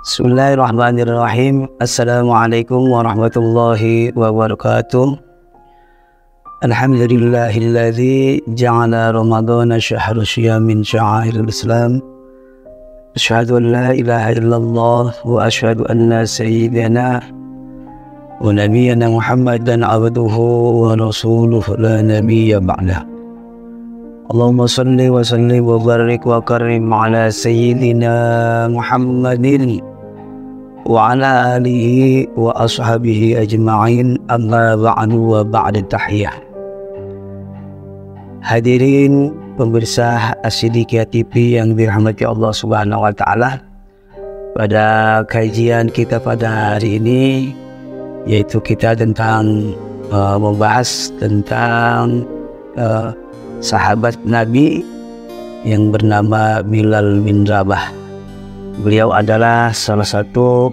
Bismillahirrahmanirrahim. Assalamualaikum warahmatullahi wabarakatuh. Alhamdulillahilladzi ja'ala Ramadhana syahra syiamin sya'airil Islam. Asyhadu an la ilaha illallah wa asyhadu anna sayyidana wa nabiyyana Muhammadan abduhu wa rasuluhu la nabiyya ba'dah. Allahumma salli wa sallim wa barik wa karim ala sayyidina Muhammadin wa ala alihi wa ashabihi ajma'in, amma ba'du wa ba'da tahiyah. Hadirin pemirsa As-Siddiqiyah TV yang dirahmati Allah Subhanahu wa taala. Pada kajian kita pada hari ini, yaitu kita tentang membahas tentang sahabat Nabi yang bernama Bilal bin Rabah. Beliau adalah salah satu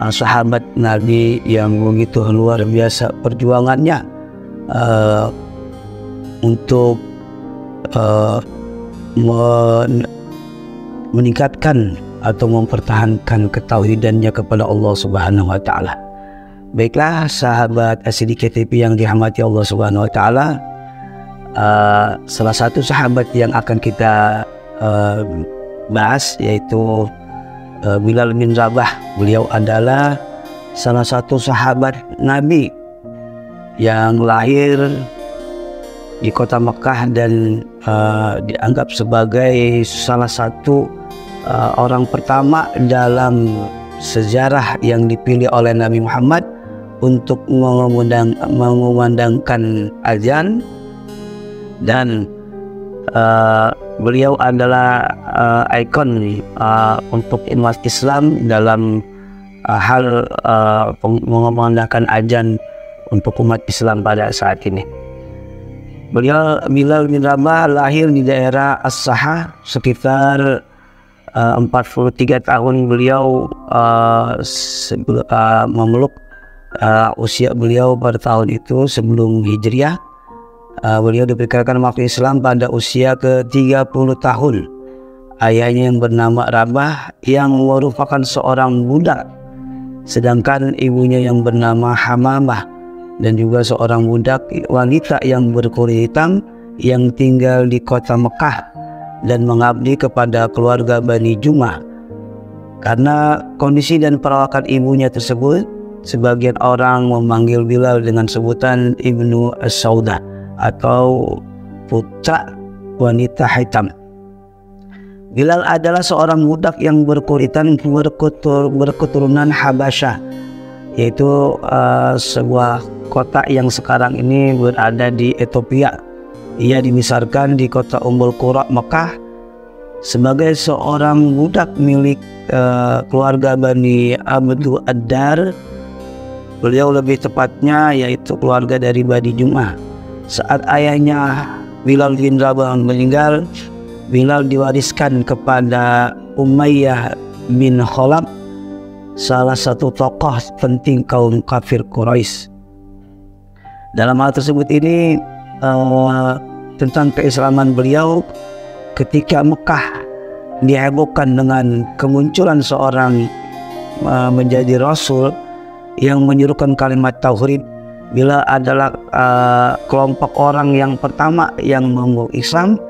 sahabat Nabi yang begitu luar biasa perjuangannya untuk meningkatkan atau mempertahankan ketauhidannya kepada Allah Subhanahu wa taala. Baiklah sahabat As-Siddiqiyah TV yang dirahmati Allah Subhanahu wa taala, salah satu sahabat yang akan kita bahas yaitu Bilal bin Rabah. Beliau adalah salah satu sahabat Nabi yang lahir di kota Mekah dan dianggap sebagai salah satu orang pertama dalam sejarah yang dipilih oleh Nabi Muhammad untuk mengumandangkan azan, dan beliau adalah ikon untuk umat Islam dalam hal mengumandangkan azan untuk umat Islam pada saat ini. Bilal bin Rabah lahir di daerah As-Sahah sekitar 43 tahun. Beliau memeluk usia beliau pada tahun itu sebelum Hijriah. Beliau diperkirakan masuk Islam pada usia ke-30 tahun. Ayahnya yang bernama Rabah yang merupakan seorang budak, sedangkan ibunya yang bernama Hamamah dan juga seorang budak wanita yang berkulit hitam yang tinggal di kota Mekah dan mengabdi kepada keluarga Bani Jumah. Karena kondisi dan perawakan ibunya tersebut, sebagian orang memanggil Bilal dengan sebutan Ibnu As-Saudah atau putra wanita hitam. Bilal adalah seorang budak yang berkuritan berketurunan Habasyah, yaitu sebuah kota yang sekarang ini berada di Ethiopia. Ia dibesarkan di kota Ummul Qura Mekah sebagai seorang budak milik keluarga Bani Abdul Ad-Dar. Beliau lebih tepatnya yaitu keluarga dari Bani Jumah. Saat ayahnya Bilal bin Rabah meninggal, Bilal diwariskan kepada Umayyah bin Khalaf, salah satu tokoh penting kaum kafir Quraisy. Dalam hal tersebut ini tentang keislaman beliau ketika Mekah dihebohkan dengan kemunculan seorang menjadi rasul yang menyuruhkan kalimat tauhid. Bilal adalah kelompok orang yang pertama yang memeluk Islam,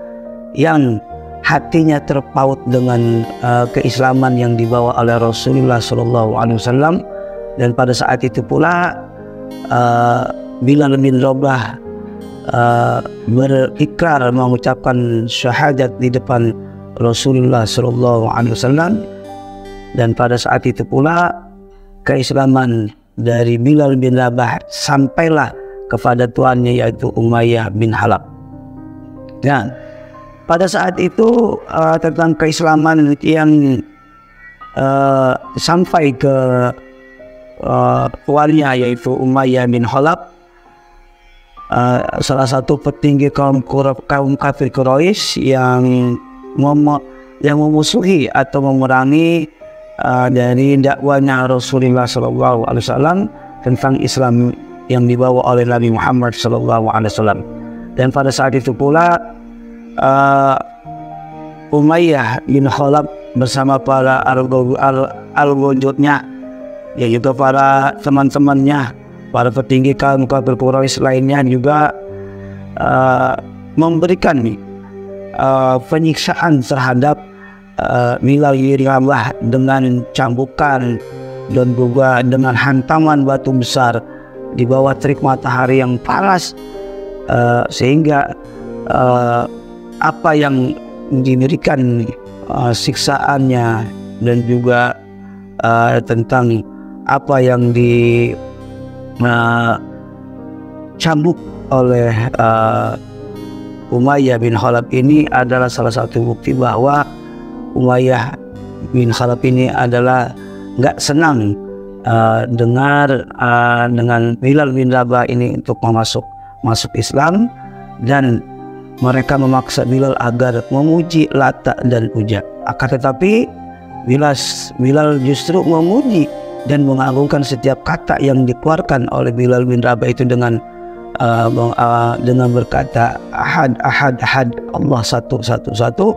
yang hatinya terpaut dengan keislaman yang dibawa oleh Rasulullah SAW. Dan pada saat itu pula Bilal bin Rabah berikrar mengucapkan syahadat di depan Rasulullah SAW. Dan pada saat itu pula keislaman dari Bilal bin Rabah sampailah kepada tuannya yaitu Umayyah bin Khalaf. Nah, pada saat itu tentang keislaman yang sampai ke tuannya yaitu Umayyah bin Khalaf, salah satu petinggi kaum kafir Quraisy yang memusuhi atau memerangi dari dakwanya Rasulullah SAW tentang Islam yang dibawa oleh Nabi Muhammad SAW. Dan pada saat itu pula Umayyah bin Khalaf bersama para al-wujudnya, ya juga para teman-temannya, para petinggi kaum kafir Quraisy lainnya juga memberikan penyiksaan terhadap Bilal bin Rabah dengan cambukan dan juga dengan hantaman batu besar di bawah terik matahari yang panas, sehingga apa yang diberikan siksaannya dan juga tentang apa yang dicambuk oleh Umayyah bin Khalaf ini adalah salah satu bukti bahwa Umayyah bin Khalaf ini adalah nggak senang dengan Bilal bin Rabah ini untuk masuk Islam, dan mereka memaksa Bilal agar memuji Lata dan Uzza. Akan tetapi Bilal justru memuji dan mengagungkan setiap kata yang dikeluarkan oleh Bilal bin Rabah itu dengan berkata ahad ahad ahad, Allah satu satu satu.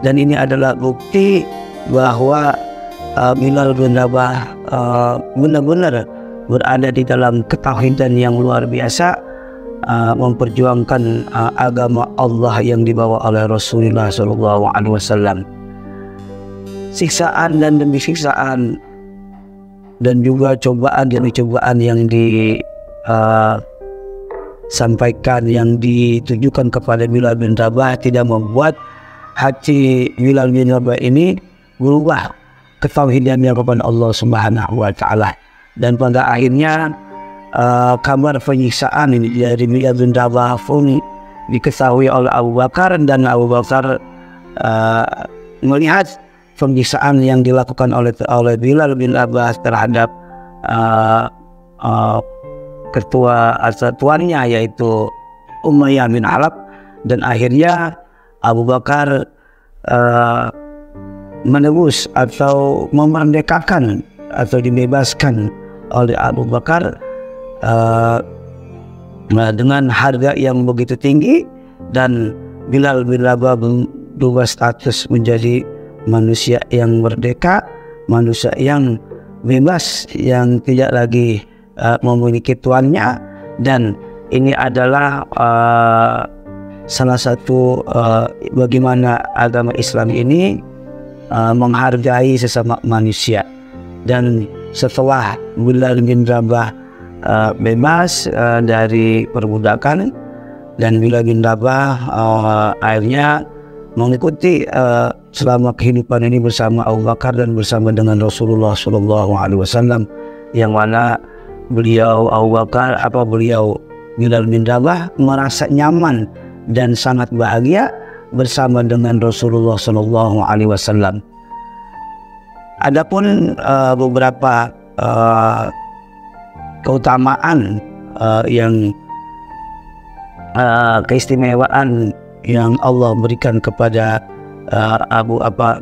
Dan ini adalah bukti bahwa Bilal bin Rabah benar-benar berada di dalam ketauhidan yang luar biasa, memperjuangkan agama Allah yang dibawa oleh Rasulullah SAW. Siksaan dan demi siksaan dan juga cobaan demi cobaan yang disampaikan, yang ditujukan kepada Bilal bin Rabah tidak membuat hati Bilal bin Rabah ini berubah ketauhidannya kepada Allah Subhanahu wa Ta'ala. Dan pada akhirnya kabar penyiksaan ini dari Bilal bin Rabah pun diketahui oleh Abu Bakar, dan Abu Bakar melihat penyiksaan yang dilakukan oleh Bilal bin Rabah terhadap ketua atau tuannya, yaitu Umayyah bin Khalaf. Dan akhirnya Abu Bakar menebus atau memerdekakan atau dibebaskan oleh Abu Bakar dengan harga yang begitu tinggi, dan Bilal bin Rabah berubah status menjadi manusia yang merdeka, manusia yang bebas, yang tidak lagi memiliki tuannya. Dan ini adalah salah satu bagaimana agama Islam ini menghargai sesama manusia. Dan setelah Bilal bin Rabah bebas dari perbudakan, dan Bilal bin Rabah akhirnya mengikuti selama kehidupan ini bersama Abu Bakar dan bersama dengan Rasulullah SAW, yang mana beliau Bilal bin Rabah merasa nyaman dan sangat bahagia bersama dengan Rasulullah SAW. Adapun beberapa keutamaan yang keistimewaan yang Allah berikan kepada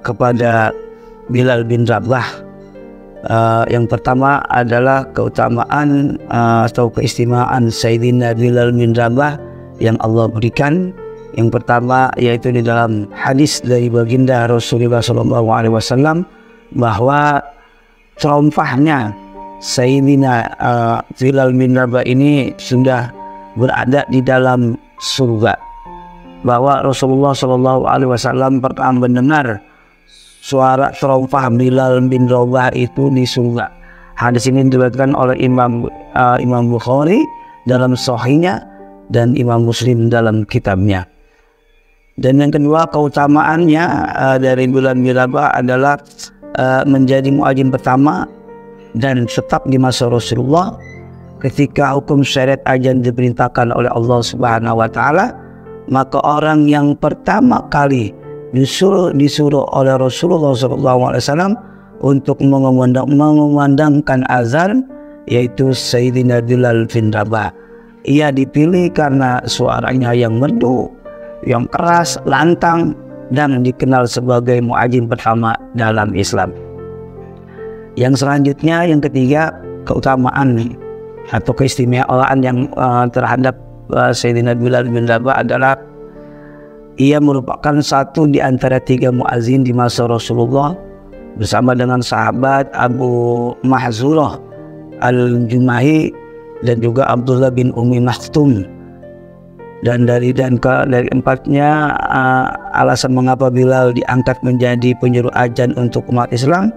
kepada Bilal bin Rabah. Yang pertama adalah keutamaan atau keistimewaan Sayyidina Bilal bin Rabah yang Allah berikan. Yang pertama yaitu di dalam hadis dari baginda Rasulullah SAW bahwa terompahnya Sayyidina Bilal bin Rabah ini sudah berada di dalam surga, bahwa Rasulullah SAW pernah mendengar suara terompah Bilal bin Rabah itu di surga. Hadis ini diriwayatkan oleh Imam Bukhari dalam Sahihnya dan Imam Muslim dalam kitabnya. Dan yang kedua keutamaannya dari Bilal bin Rabah adalah menjadi muadzin pertama dan tetap di masa Rasulullah ketika hukum syariat azan diperintahkan oleh Allah Subhanahu wa Ta'ala. Maka orang yang pertama kali disuruh oleh Rasulullah SAW untuk mengumandangkan azan yaitu Sayyidina Bilal bin Rabah. ia dipilih karena suaranya yang merdu, yang keras, lantang, dan dikenal sebagai muadzin pertama dalam Islam. Yang selanjutnya, yang ketiga, keutamaan atau keistimewaan yang terhadap Sayyidina Bilal bin Rabah adalah ia merupakan satu di antara 3 muadzin di masa Rasulullah bersama dengan sahabat Abu Mahzurah Al-Jumahi dan juga Abdullah bin Ummi Maktum. Dan dari empatnya alasan mengapa Bilal diangkat menjadi penjuru azan untuk umat Islam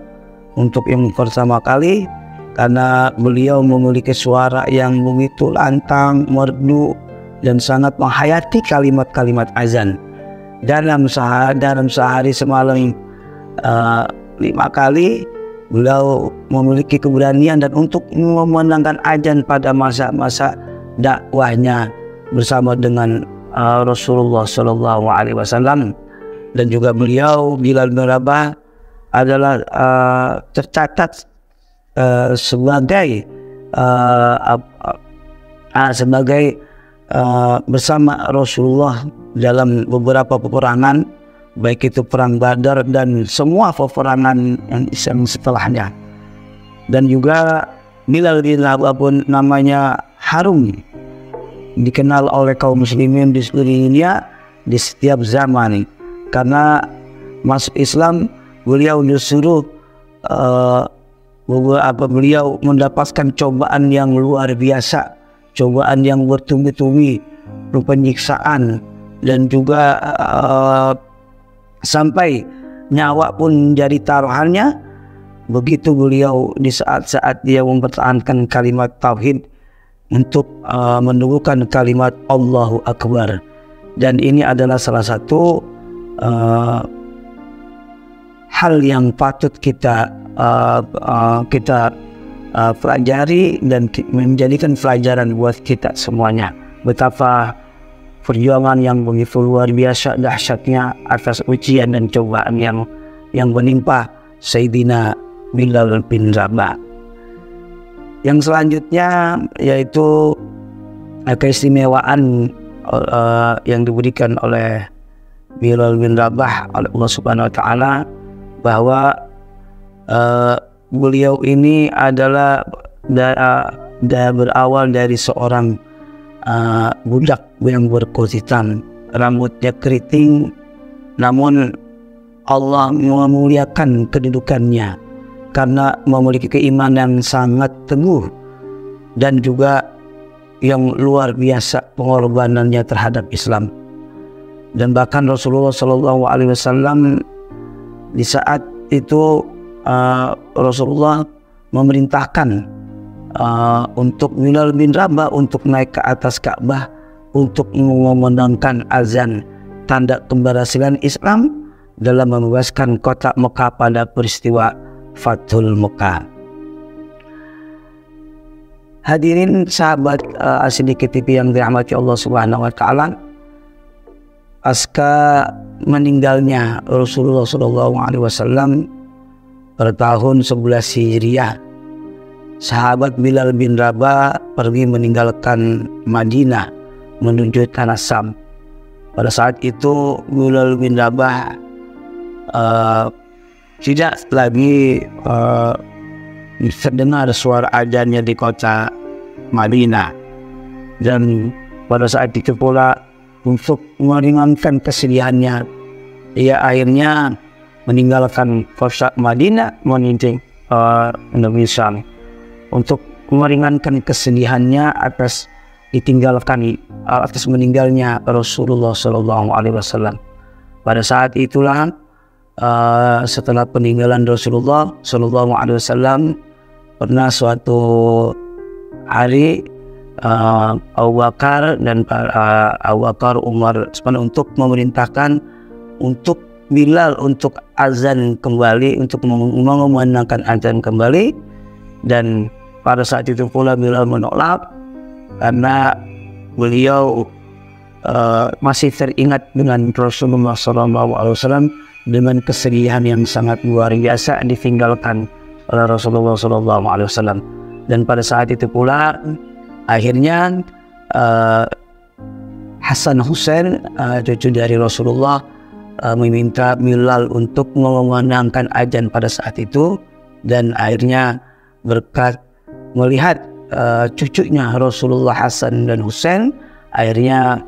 untuk yang pertama kali, karena beliau memiliki suara yang begitu lantang, merdu, dan sangat menghayati kalimat-kalimat azan. Dalam sehari semalam 5 kali beliau memiliki keberanian dan untuk memenangkan azan pada masa-masa dakwahnya bersama dengan Rasulullah SAW. Dan juga beliau Bilal bin Rabah adalah tercatat sebagai bersama Rasulullah dalam beberapa peperangan, baik itu perang Badar dan semua peperangan yang setelahnya. Dan juga Bilal bin Rabah pun namanya harum, dikenal oleh kaum muslimin di seluruh dunia di setiap zaman, karena masuk Islam beliau disuruh beliau mendapatkan cobaan yang luar biasa, cobaan yang bertubi-tubi, penyiksaan, dan juga sampai nyawa pun jadi taruhannya. Begitu beliau di saat-saat dia mempertahankan kalimat tauhid untuk mendudukan kalimat Allahu Akbar. Dan ini adalah salah satu hal yang patut kita pelajari dan menjadikan pelajaran buat kita semuanya. Betapa perjuangan yang begitu luar biasa dahsyatnya atas ujian dan cobaan yang menimpa Sayyidina Bilal bin Rabah. Yang selanjutnya yaitu keistimewaan yang diberikan oleh Bilal bin Rabah oleh Allah Subhanahu wa Ta'ala, bahwa beliau ini adalah berawal dari seorang budak yang berkulit hitam, rambutnya keriting, namun Allah memuliakan kedudukannya karena memiliki keimanan sangat teguh dan juga yang luar biasa pengorbanannya terhadap Islam. Dan bahkan Rasulullah SAW di saat itu Rasulullah memerintahkan untuk Bilal bin Rabah untuk naik ke atas Ka'bah untuk mengumandangkan azan, tanda keberhasilan Islam dalam membebaskan kota Mekah pada peristiwa Fathul Mekah. Hadirin sahabat As-Siddiqiyah TV yang dirahmati Allah Subhanahu wa Ta'ala, pasca meninggalnya Rasulullah SAW pada tahun 11 Hijriah, sahabat Bilal bin Rabah pergi meninggalkan Madinah menuju tanah Syam. Pada saat itu Bilal bin Rabah tidak lagi terdengar suara azannya di kota Madinah, dan pada saat itu pula untuk meringankan kesedihannya, ia akhirnya meninggalkan kota Madinah menuju Nabi Syam untuk meringankan kesedihannya atas meninggalnya Rasulullah SAW. Pada saat itulah setelah peninggalan Rasulullah SAW, pernah suatu hari Abu Bakar dan Abu Bakar, Umar untuk memerintahkan untuk Bilal untuk azan kembali, untuk mengumandangkan azan kembali. Dan pada saat itu pula Bilal menolak karena beliau masih teringat dengan Rasulullah SAW dengan kesedihan yang sangat luar biasa ditinggalkan oleh Rasulullah SAW. Dan pada saat itu pula akhirnya Hasan Husain, cucu dari Rasulullah, meminta Bilal untuk mengumandangkan azan pada saat itu, dan akhirnya berkat melihat cucunya Rasulullah Hasan dan Husain, akhirnya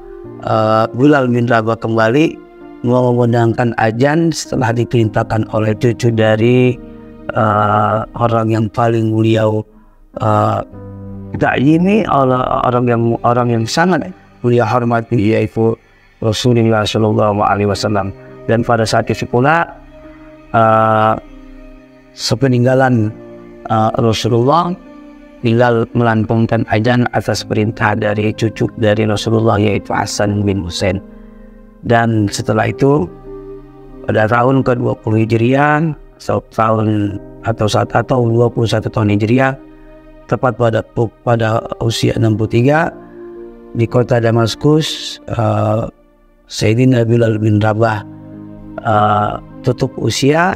Bilal bin Rabah kembali mengumandangkan azan setelah diperintahkan oleh cucu dari orang yang paling beliau ini orang yang sangat beliau hormati, yaitu Rasulullah Shallallahu Alaihi Wasallam. Dan pada saat itu pula sepeninggalan Rasulullah, Bilal melantunkan azan atas perintah dari cucu dari Rasulullah, yaitu Hasan bin Husain. Dan setelah itu pada tahun ke-20 Hijriah atau 21 tahun Hijriah, tepat pada usia 63, di kota Damaskus, Sayyidina Bilal bin Rabah tutup usia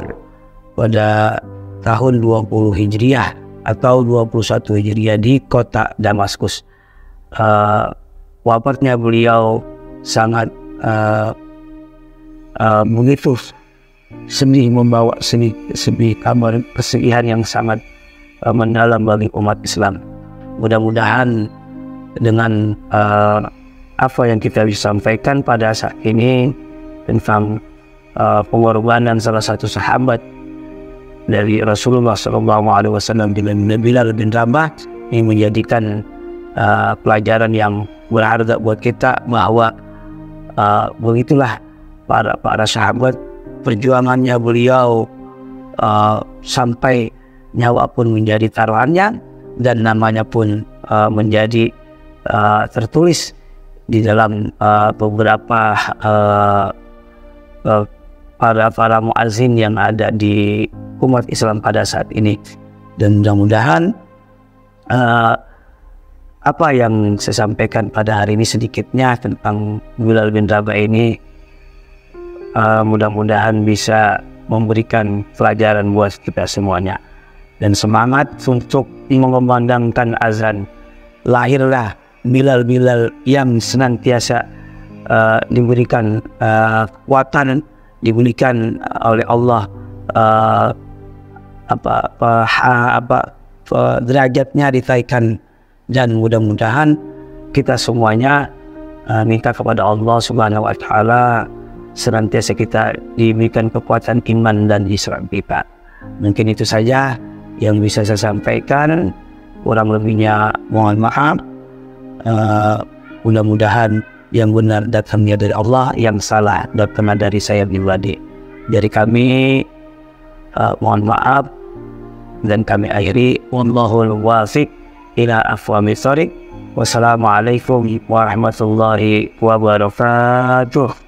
pada tahun 20 Hijriah atau 21 Hijriah di kota Damaskus. Wafatnya beliau sangat begitu sedih, membawa sedih kabar kesedihan yang sangat mendalam bagi umat Islam. Mudah-mudahan dengan apa yang kita bisa sampaikan pada saat ini tentang pengorbanan salah satu sahabat dari Rasulullah SAW, Bilal bin Rabah, ini menjadikan pelajaran yang berharga buat kita, bahwa begitulah para sahabat, perjuangannya beliau sampai nyawa pun menjadi taruhannya, dan namanya pun menjadi tertulis di dalam beberapa para muazzin yang ada di umat Islam pada saat ini. Dan mudah-mudahan apa yang saya sampaikan pada hari ini sedikitnya tentang Bilal bin Rabah ini mudah-mudahan bisa memberikan pelajaran buat kita semuanya, dan semangat untuk mengumandangkan azan. Lahirlah Bilal yang senantiasa diberikan kekuatan, diberikan oleh Allah derajatnya ditaikkan, dan mudah-mudahan kita semuanya minta kepada Allah Subhanahu wa Ta'ala senantiasa kita diberikan kekuatan iman dan Islam kita. Mungkin itu saja yang bisa saya sampaikan, kurang lebihnya mohon maaf. Mudah-mudahan yang benar datangnya dari Allah, yang salah datangnya dari saya pribadi. Dari kami mohon maaf, dan kami akhiri wallahul wasiq ila aqwamit thoriq. Wassalamualaikum warahmatullahi wabarakatuh.